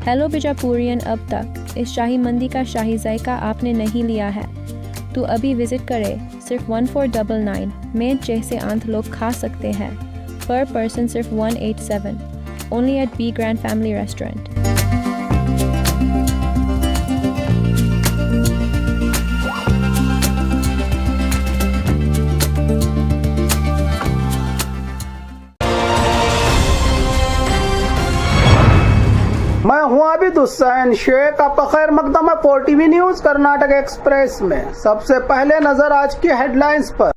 Hello बिजापुरियन, अब तक इस शाही मंदी का शाही जायका आपने नहीं लिया है तो अभी विजिट करें। सिर्फ 1499 में जैसे आंत लोग खा सकते हैं। पर पर्सन सिर्फ 187। Only at B grand family restaurant. मैं हूं आबिद हुसैन शेख। आपका खैर मकदम है 4TV न्यूज कर्नाटक एक्सप्रेस में। सबसे पहले नजर आज की हेडलाइंस पर।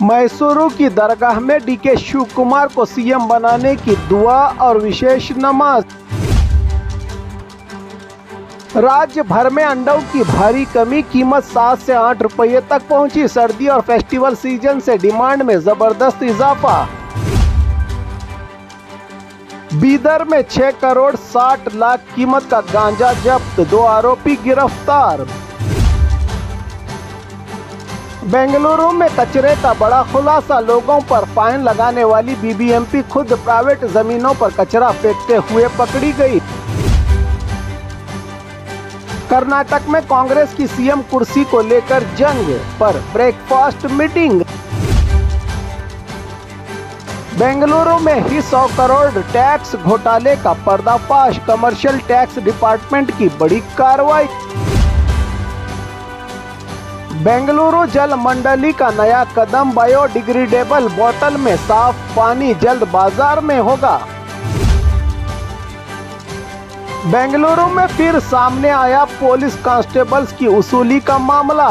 मैसूरू की दरगाह में डीके शिव कुमार को सीएम बनाने की दुआ और विशेष नमाज। राज्य भर में अंडों की भारी कमी, कीमत 7 से 8 रुपये तक पहुंची। सर्दी और फेस्टिवल सीजन से डिमांड में जबरदस्त इजाफा। बीदर में 6 करोड़ 60 लाख कीमत का गांजा जब्त, 2 आरोपी गिरफ्तार। बेंगलुरु में कचरे का बड़ा खुलासा, लोगों पर फाइन लगाने वाली बीबीएमपी खुद प्राइवेट जमीनों पर कचरा फेंकते हुए पकड़ी गई। कर्नाटक में कांग्रेस की सीएम कुर्सी को लेकर जंग पर ब्रेकफास्ट मीटिंग। बेंगलुरु में ही 100 करोड़ टैक्स घोटाले का पर्दाफाश, कमर्शियल टैक्स डिपार्टमेंट की बड़ी कार्रवाई। बेंगलुरु जल मंडली का नया कदम, बायोडिग्रेडेबल बोतल में साफ पानी जल्द बाजार में होगा। बेंगलुरु में फिर सामने आया पुलिस कांस्टेबल्स की वसूली का मामला।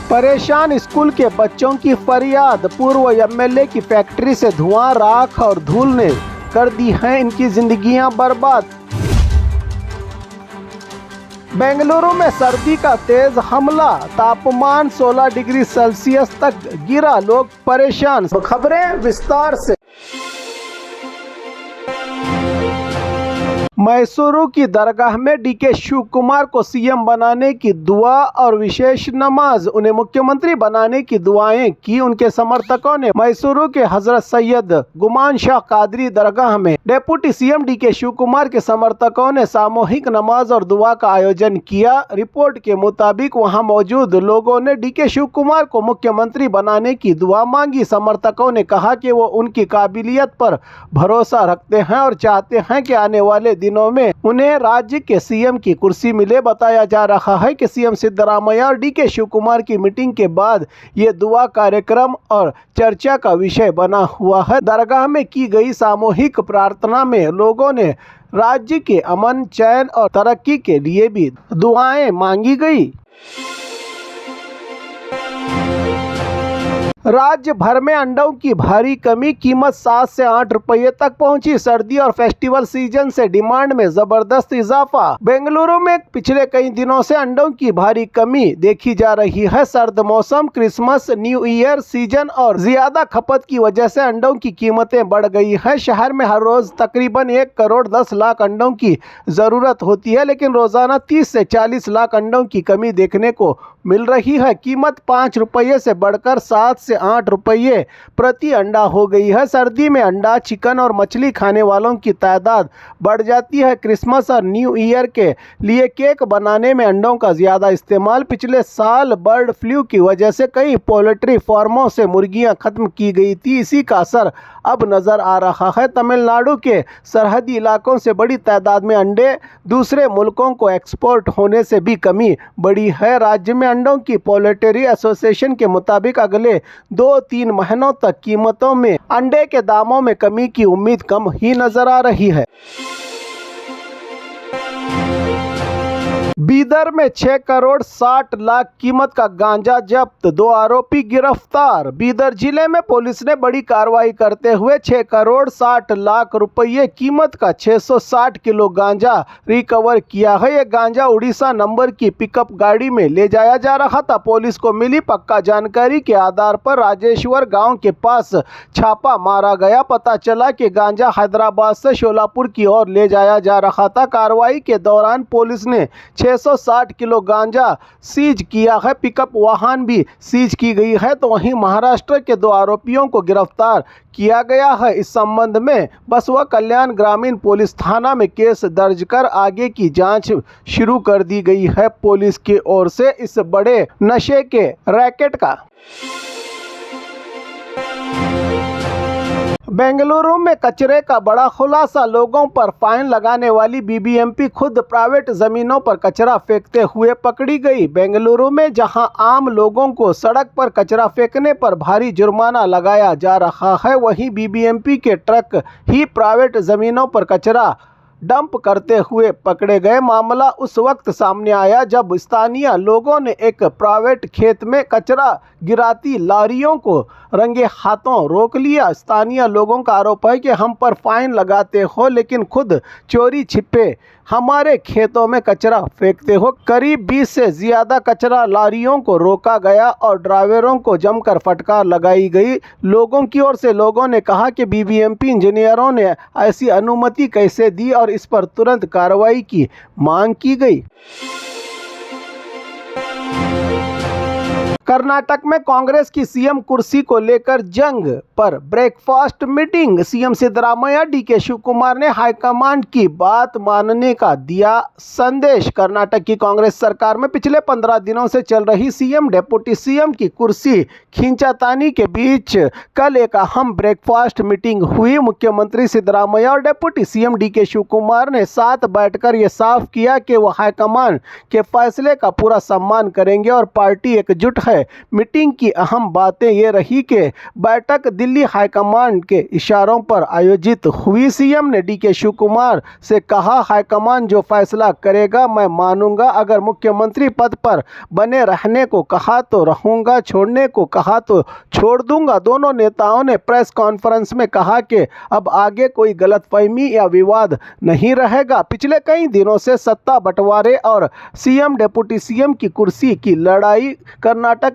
परेशान स्कूल के बच्चों की फरियाद, पूर्व एमएलए की फैक्ट्री से धुआं, राख और धूल ने कर दी हैं इनकी जिंदगियां बर्बाद। बेंगलुरु में सर्दी का तेज हमला, तापमान 16 डिग्री सेल्सियस तक गिरा, लोग परेशान। खबरें विस्तार से। मैसूरू की दरगाह में डीके शिव कुमार को सीएम बनाने की दुआ और विशेष नमाज। उन्हें मुख्यमंत्री बनाने की दुआएं की। उनके समर्थकों ने मैसूरू के हजरत सैयद गुमान शाह कादरी दरगाह में deputy CM DK Shivakumar के समर्थकों ने सामूहिक नमाज और दुआ का आयोजन किया। रिपोर्ट के मुताबिक वहां मौजूद लोगों ने डीके शिव कुमार को मुख्यमंत्री बनाने की दुआ मांगी। समर्थकों ने कहा कि वो उनकी काबिलियत पर भरोसा रखते हैं और चाहते हैं कि आने वाले दिनों में उन्हें राज्य के सीएम की कुर्सी मिले। बताया जा रहा है कि सीएम सिद्धरामैया और डीके शिव कुमार की मीटिंग के बाद ये दुआ कार्यक्रम और चर्चा का विषय बना हुआ है। दरगाह में की गई सामूहिक प्रार्थना में लोगों ने राज्य के अमन, चैन और तरक्की के लिए भी दुआएं मांगी गई। राज्य भर में अंडों की भारी कमी, कीमत 7 से 8 रुपये तक पहुंची। सर्दी और फेस्टिवल सीजन से डिमांड में जबरदस्त इजाफा। बेंगलुरु में पिछले कई दिनों से अंडों की भारी कमी देखी जा रही है। सर्द मौसम, क्रिसमस, न्यू ईयर सीजन और ज्यादा खपत की वजह से अंडों की कीमतें बढ़ गई है। शहर में हर रोज तकरीबन 1 करोड़ 10 लाख अंडों की जरूरत होती है, लेकिन रोजाना 30 से 40 लाख अंडों की कमी देखने को मिल रही है। कीमत 5 रुपये से बढ़कर 7 से 8 रुपये प्रति अंडा हो गई है। सर्दी में अंडा, चिकन और मछली खाने वालों की तादाद बढ़ जाती है। क्रिसमस और न्यू ईयर के लिए केक बनाने में अंडों का ज़्यादा इस्तेमाल। पिछले साल बर्ड फ्लू की वजह से कई पोल्ट्री फार्मों से मुर्गियां खत्म की गई थी। इसी का असर अब नज़र आ रहा है। तमिलनाडु के सरहदी इलाकों से बड़ी तादाद में अंडे दूसरे मुल्कों को एक्सपोर्ट होने से भी कमी बढ़ी है। राज्य में अंडों की पोल्ट्री एसोसिएशन के मुताबिक अगले 2-3 महीनों तक कीमतों में अंडे के दामों में कमी की उम्मीद कम ही नजर आ रही है। बीदर में 6 करोड़ 60 लाख कीमत का गांजा जब्त, 2 आरोपी गिरफ्तार। बीदर जिले में पुलिस ने बड़ी कार्रवाई करते हुए 6 करोड़ 60 लाख रुपये कीमत का 660 किलो गांजा रिकवर किया है। ये गांजा उड़ीसा नंबर की पिकअप गाड़ी में ले जाया जा रहा था। पुलिस को मिली पक्का जानकारी के आधार पर राजेश्वर गांव के पास छापा मारा गया। पता चला कि गांजा हैदराबाद से शोलापुर की ओर ले जाया जा रहा था। कार्रवाई के दौरान पुलिस ने 6 660 किलो गांजा सीज किया है। पिकअप वाहन भी सीज की गई है। तो वहीं महाराष्ट्र के 2 आरोपियों को गिरफ्तार किया गया है। इस संबंध में बसवा कल्याण ग्रामीण पुलिस थाना में केस दर्ज कर आगे की जांच शुरू कर दी गई है पुलिस की ओर से इस बड़े नशे के रैकेट का। बेंगलुरु में कचरे का बड़ा खुलासा। लोगों पर फाइन लगाने वाली बीबीएमपी खुद प्राइवेट जमीनों पर कचरा फेंकते हुए पकड़ी गई। बेंगलुरु में जहां आम लोगों को सड़क पर कचरा फेंकने पर भारी जुर्माना लगाया जा रहा है, वहीं बीबीएमपी के ट्रक ही प्राइवेट जमीनों पर कचरा डंप करते हुए पकड़े गए। मामला उस वक्त सामने आया जब स्थानीय लोगों ने एक प्राइवेट खेत में कचरा गिराती लारियों को रंगे हाथों रोक लिया। स्थानीय लोगों का आरोप है कि हम पर फाइन लगाते हो लेकिन खुद चोरी छिपे हमारे खेतों में कचरा फेंकते हो। करीब 20 से ज़्यादा कचरा लारियों को रोका गया और ड्राइवरों को जमकर फटकार लगाई गई। लोगों की ओर से लोगों ने कहा कि बीबीएमपी इंजीनियरों ने ऐसी अनुमति कैसे दी और इस पर तुरंत कार्रवाई की मांग की गई। कर्नाटक में कांग्रेस की सीएम कुर्सी को लेकर जंग पर breakfast meeting. CM Siddaramaiah DK Shivakumar ने हाईकमांड की बात मानने का दिया संदेश। कर्नाटक की कांग्रेस सरकार में पिछले 15 दिनों से चल रही सीएम डिप्टी सीएम की कुर्सी खींचातानी के बीच कल एक अहम ब्रेकफास्ट मीटिंग हुई। मुख्यमंत्री सिद्धरामैया और डिप्टी सीएम डीके शिवकुमार ने साथ बैठकर ये साफ किया कि वो हाईकमान के फैसले का पूरा सम्मान करेंगे और पार्टी एकजुट है। मीटिंग की अहम बातें ये रही कि बैठक दिल्ली हाईकमान के इशारों पर आयोजित हुई। सीएम ने डीके शिवकुमार से कहा, हाईकमान जो फैसला करेगा मैं मानूंगा। अगर मुख्यमंत्री पद पर बने रहने को कहा तो रहूंगा, छोड़ने को कहा तो छोड़ दूंगा। दोनों नेताओं ने प्रेस कॉन्फ्रेंस में कहा कि अब आगे कोई गलतफहमी या विवाद नहीं रहेगा। पिछले कई दिनों से सत्ता बंटवारे और सीएम डिप्टी सीएम की कुर्सी की लड़ाई कर्नाटक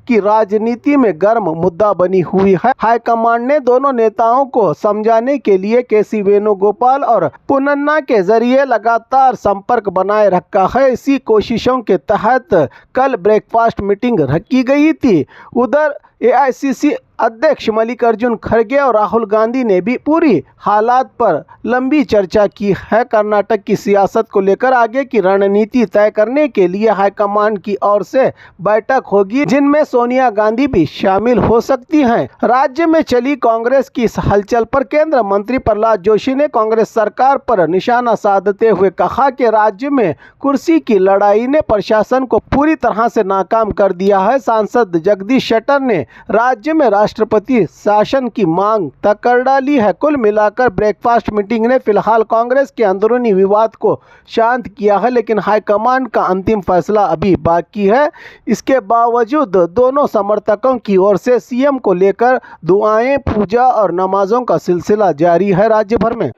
की राजनीति में गर्म मुद्दा बनी हुई है। हाईकमान ने दोनों नेताओं को समझाने के लिए केसी वेणुगोपाल और पुन्नन्ना के जरिए लगातार संपर्क बनाए रखा है। इसी कोशिशों के तहत कल ब्रेकफास्ट मीटिंग रखी गई थी। उधर एआईसीसी अध्यक्ष मल्लिकार्जुन खड़गे और राहुल गांधी ने भी पूरी हालात पर लंबी चर्चा की है। कर्नाटक की सियासत को लेकर आगे की रणनीति तय करने के लिए हाईकमान की ओर से बैठक होगी, जिनमें सोनिया गांधी भी शामिल हो सकती हैं। राज्य में चली कांग्रेस की इस हलचल पर केंद्रीय मंत्री प्रहलाद जोशी ने कांग्रेस सरकार पर निशाना साधते हुए कहा कि राज्य में कुर्सी की लड़ाई ने प्रशासन को पूरी तरह से नाकाम कर दिया है। सांसद जगदीश शेट्टर ने राज्य में राष्ट्रपति शासन की मांग तक कर डाली है। कुल मिलाकर ब्रेकफास्ट मीटिंग ने फिलहाल कांग्रेस के अंदरूनी विवाद को शांत किया है, लेकिन हाईकमान का अंतिम फैसला अभी बाकी है। इसके बावजूद दोनों समर्थकों की ओर से सीएम को लेकर दुआएं, पूजा और नमाजों का सिलसिला जारी है राज्य भर में।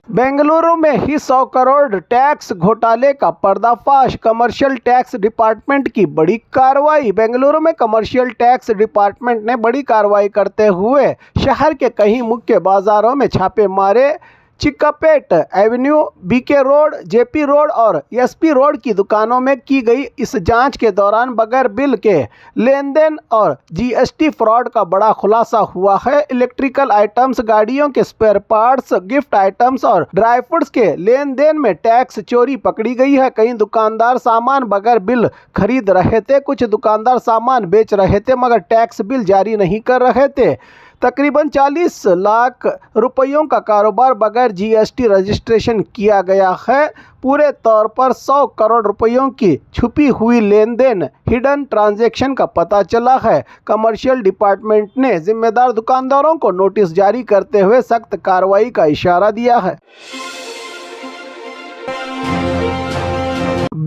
बेंगलुरु में ही 100 करोड़ टैक्स घोटाले का पर्दाफाश। कमर्शियल टैक्स डिपार्टमेंट की बड़ी कार्रवाई। बेंगलुरु में कमर्शियल टैक्स डिपार्टमेंट ने बड़ी कार्रवाई करते हुए शहर के कई मुख्य बाजारों में छापे मारे। Chickpet avenue, BK road, JP road और एसपी रोड की दुकानों में की गई इस जांच के दौरान बगैर बिल के लेन देन और जीएसटी फ्रॉड का बड़ा खुलासा हुआ है। इलेक्ट्रिकल आइटम्स, गाड़ियों के स्पेयर पार्ट्स, गिफ्ट आइटम्स और ड्राई फ्रूट्स के लेन देन में टैक्स चोरी पकड़ी गई है। कई दुकानदार सामान बगैर बिल खरीद रहे थे, कुछ दुकानदार सामान बेच रहे थे मगर टैक्स बिल जारी नहीं कर रहे थे। तकरीबन 40 लाख रुपयों का कारोबार बगैर जीएसटी रजिस्ट्रेशन किया गया है। पूरे तौर पर 100 करोड़ रुपयों की छुपी हुई लेन देन, हिडन ट्रांजैक्शन का पता चला है। कमर्शियल डिपार्टमेंट ने जिम्मेदार दुकानदारों को नोटिस जारी करते हुए सख्त कार्रवाई का इशारा दिया है।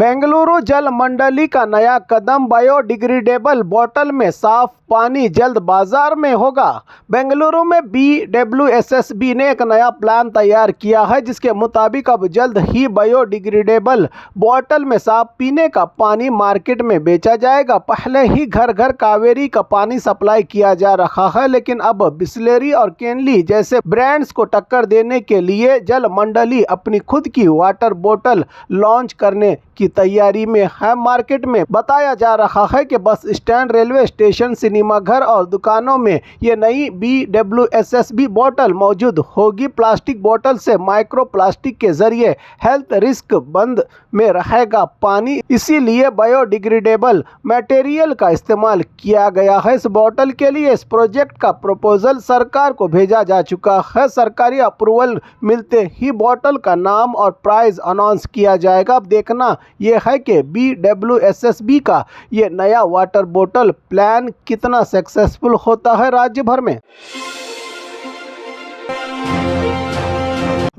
बेंगलुरु जल मंडली का नया कदम, बायोडिग्रेडेबल बोतल में साफ पानी जल्द बाजार में होगा। बेंगलुरु में BWSSB ने एक नया प्लान तैयार किया है जिसके मुताबिक अब जल्द ही बायोडिग्रेडेबल बोतल में साफ पीने का पानी मार्केट में बेचा जाएगा। पहले ही घर घर कावेरी का पानी सप्लाई किया जा रहा है, लेकिन अब बिस्लेरी और केनली जैसे ब्रांड्स को टक्कर देने के लिए जल मंडली अपनी खुद की वाटर बोतल लॉन्च करने की तैयारी में है। मार्केट में बताया जा रहा है कि bus stand, railway station, cinema घर और दुकानों में ये नई BWSSB बोतल मौजूद होगी। प्लास्टिक बोतल से माइक्रो प्लास्टिक के जरिए हेल्थ रिस्क बंद में रहेगा पानी, इसीलिए बायोडिग्रेडेबल मटेरियल का इस्तेमाल किया गया है। इस बोतल के लिए इस प्रोजेक्ट का प्रपोजल सरकार को भेजा जा चुका है। सरकारी अप्रूवल मिलते ही बोतल का नाम और प्राइस अनाउंस किया जाएगा। अब देखना यह है कि BWSSB का ये नया वाटर बोतल प्लान कितना सक्सेसफुल होता है राज्य भर में।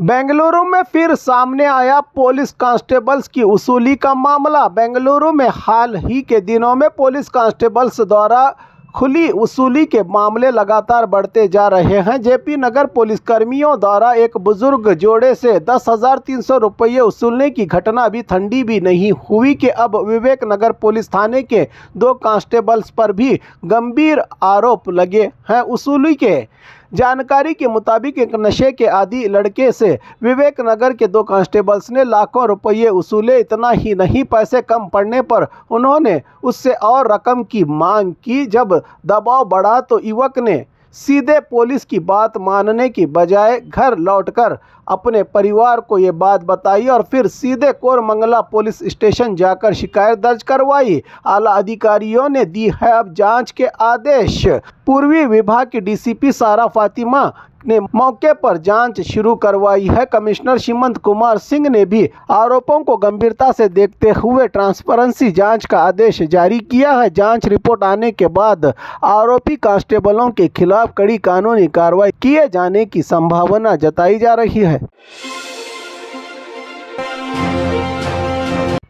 बेंगलुरु में फिर सामने आया पुलिस कांस्टेबल्स की वसूली का मामला। बेंगलुरु में हाल ही के दिनों में पुलिस कांस्टेबल्स द्वारा खुली वसूली के मामले लगातार बढ़ते जा रहे हैं। JP नगर पुलिसकर्मियों द्वारा एक बुजुर्ग जोड़े से 10,300 रुपये वसूलने की घटना अभी ठंडी भी नहीं हुई कि अब विवेक नगर पुलिस थाने के 2 कांस्टेबल्स पर भी गंभीर आरोप लगे हैं वसूली के। जानकारी के मुताबिक एक नशे के आदी लड़के से विवेक नगर के 2 कांस्टेबल्स ने लाखों रुपये वसूले। इतना ही नहीं, पैसे कम पड़ने पर उन्होंने उससे और रकम की मांग की। जब दबाव बढ़ा तो युवक ने सीधे पुलिस की बात मानने की बजाय घर लौटकर अपने परिवार को ये बात बताई और फिर सीधे कोरमंगला पुलिस स्टेशन जाकर शिकायत दर्ज करवाई। आला अधिकारियों ने दी है अब जांच के आदेश। पूर्वी विभाग की DCP सारा फातिमा ने मौके पर जांच शुरू करवाई है। कमिश्नर सीमंत कुमार सिंह ने भी आरोपों को गंभीरता से देखते हुए ट्रांसपेरेंसी जांच का आदेश जारी किया है। जांच रिपोर्ट आने के बाद आरोपी कांस्टेबलों के खिलाफ कड़ी कानूनी कार्रवाई किए जाने की संभावना जताई जा रही है।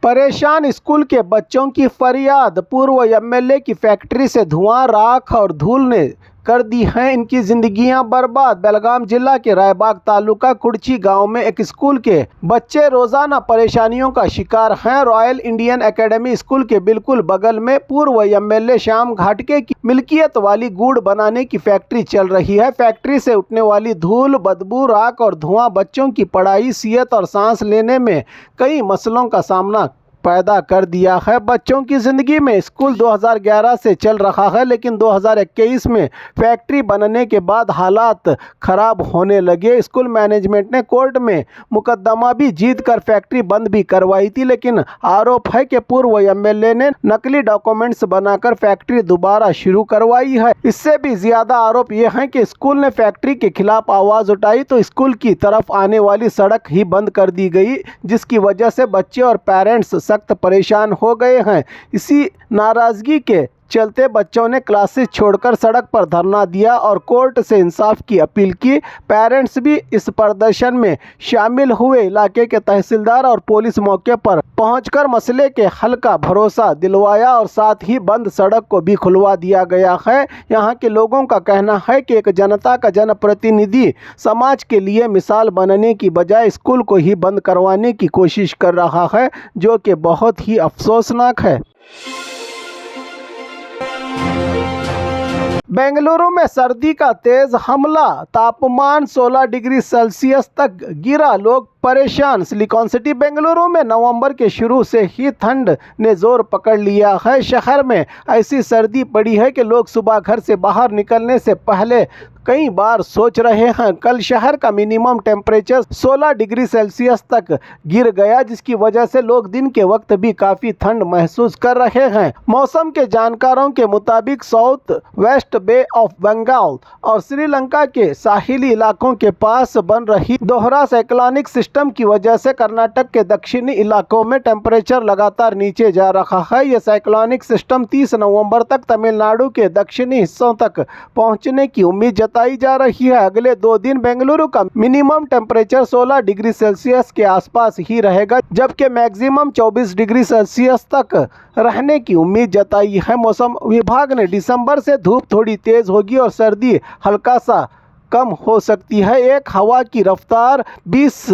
परेशान स्कूल के बच्चों की फरियाद, पूर्व MLA की फैक्ट्री से धुआं, राख और धूल ने कर दी हैं इनकी जिंदगियां बर्बाद। बेलगाम जिला के रायबाग तालुका कुड़ची गांव में एक स्कूल के बच्चे रोजाना परेशानियों का शिकार हैं। रॉयल इंडियन एकेडमी स्कूल के बिल्कुल बगल में पूर्व MLA श्याम घाटके की मिल्कियत वाली गुड़ बनाने की फैक्ट्री चल रही है। फैक्ट्री से उठने वाली धूल, बदबू, राख और धुआं बच्चों की पढ़ाई, सेहत और सांस लेने में कई मसलों का सामना पैदा कर दिया है। बच्चों की ज़िंदगी में स्कूल 2011 से चल रहा है, लेकिन 2021 में फैक्ट्री बनने के बाद हालात ख़राब होने लगे। स्कूल मैनेजमेंट ने कोर्ट में मुकदमा भी जीत कर फैक्ट्री बंद भी करवाई थी, लेकिन आरोप है कि पूर्व MLA ने नकली डॉक्यूमेंट्स बनाकर फैक्ट्री दोबारा शुरू करवाई है। इससे भी ज़्यादा आरोप ये हैं कि स्कूल ने फैक्ट्री के खिलाफ आवाज़ उठाई तो स्कूल की तरफ आने वाली सड़क ही बंद कर दी गई, जिसकी वजह से बच्चे और पेरेंट्स सख्त परेशान हो गए हैं। इसी नाराजगी के चलते बच्चों ने क्लासेस छोड़कर सड़क पर धरना दिया और कोर्ट से इंसाफ की अपील की। पेरेंट्स भी इस प्रदर्शन में शामिल हुए। इलाके के तहसीलदार और पुलिस मौके पर पहुंचकर मसले के हल का भरोसा दिलवाया और साथ ही बंद सड़क को भी खुलवा दिया गया है। यहां के लोगों का कहना है कि एक जनता का जनप्रतिनिधि समाज के लिए मिसाल बनने की बजाय स्कूल को ही बंद करवाने की कोशिश कर रहा है, जो कि बहुत ही अफसोसनाक है। बेंगलुरु में सर्दी का तेज हमला, तापमान 16 डिग्री सेल्सियस तक गिरा, लोग परेशान। सिलिकॉन सिटी बेंगलुरु में नवंबर के शुरू से ही ठंड ने जोर पकड़ लिया है। शहर में ऐसी सर्दी पड़ी है कि लोग सुबह घर से बाहर निकलने से पहले कई बार सोच रहे हैं। कल शहर का मिनिमम टेम्परेचर 16 डिग्री सेल्सियस तक गिर गया, जिसकी वजह से लोग दिन के वक्त भी काफ़ी ठंड महसूस कर रहे हैं। मौसम के जानकारों के मुताबिक south west bay of Bengal और श्रीलंका के साहिली इलाकों के पास बन रही दोहरा साइक्लोनिक सिस्टम सिस्टम की वजह से कर्नाटक के दक्षिणी इलाकों में टेम्परेचर लगातार नीचे जा रहा है। यह साइक्लोनिक सिस्टम 30 नवंबर तक तमिलनाडु के दक्षिणी हिस्सों तक पहुंचने की उम्मीद जताई जा रही है। अगले 2 दिन बेंगलुरु का मिनिमम टेम्परेचर 16 डिग्री सेल्सियस के आसपास ही रहेगा, जबकि मैक्सिमम 24 डिग्री सेल्सियस तक रहने की उम्मीद जताई है। मौसम विभाग ने दिसंबर से धूप थोड़ी तेज होगी और सर्दी हल्का सा कम हो सकती है। एक हवा की रफ्तार 20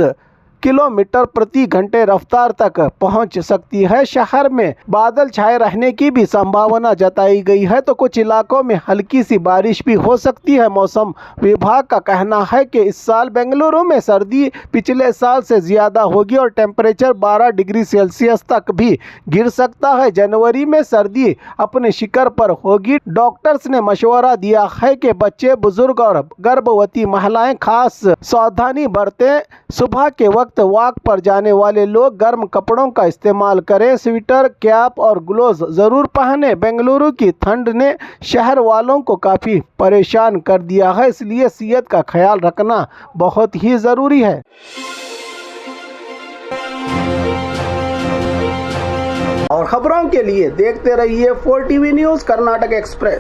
किलोमीटर प्रति घंटे रफ्तार तक पहुंच सकती है। शहर में बादल छाए रहने की भी संभावना जताई गई है, तो कुछ इलाकों में हल्की सी बारिश भी हो सकती है। मौसम विभाग का कहना है कि इस साल बेंगलुरु में सर्दी पिछले साल से ज़्यादा होगी और टेम्परेचर 12 डिग्री सेल्सियस तक भी गिर सकता है। जनवरी में सर्दी अपने शिखर पर होगी। डॉक्टर्स ने मशवरा दिया है कि बच्चे, बुजुर्ग और गर्भवती महिलाएं खास सावधानी बरतें। सुबह के वक्त वॉक पर जाने वाले लोग गर्म कपड़ों का इस्तेमाल करें। स्वेटर, कैप और ग्लोव्स जरूर पहने। बेंगलुरु की ठंड ने शहर वालों को काफ़ी परेशान कर दिया है, इसलिए सेहत का ख्याल रखना बहुत ही ज़रूरी है। और खबरों के लिए देखते रहिए 4 TV न्यूज़ कर्नाटक एक्सप्रेस।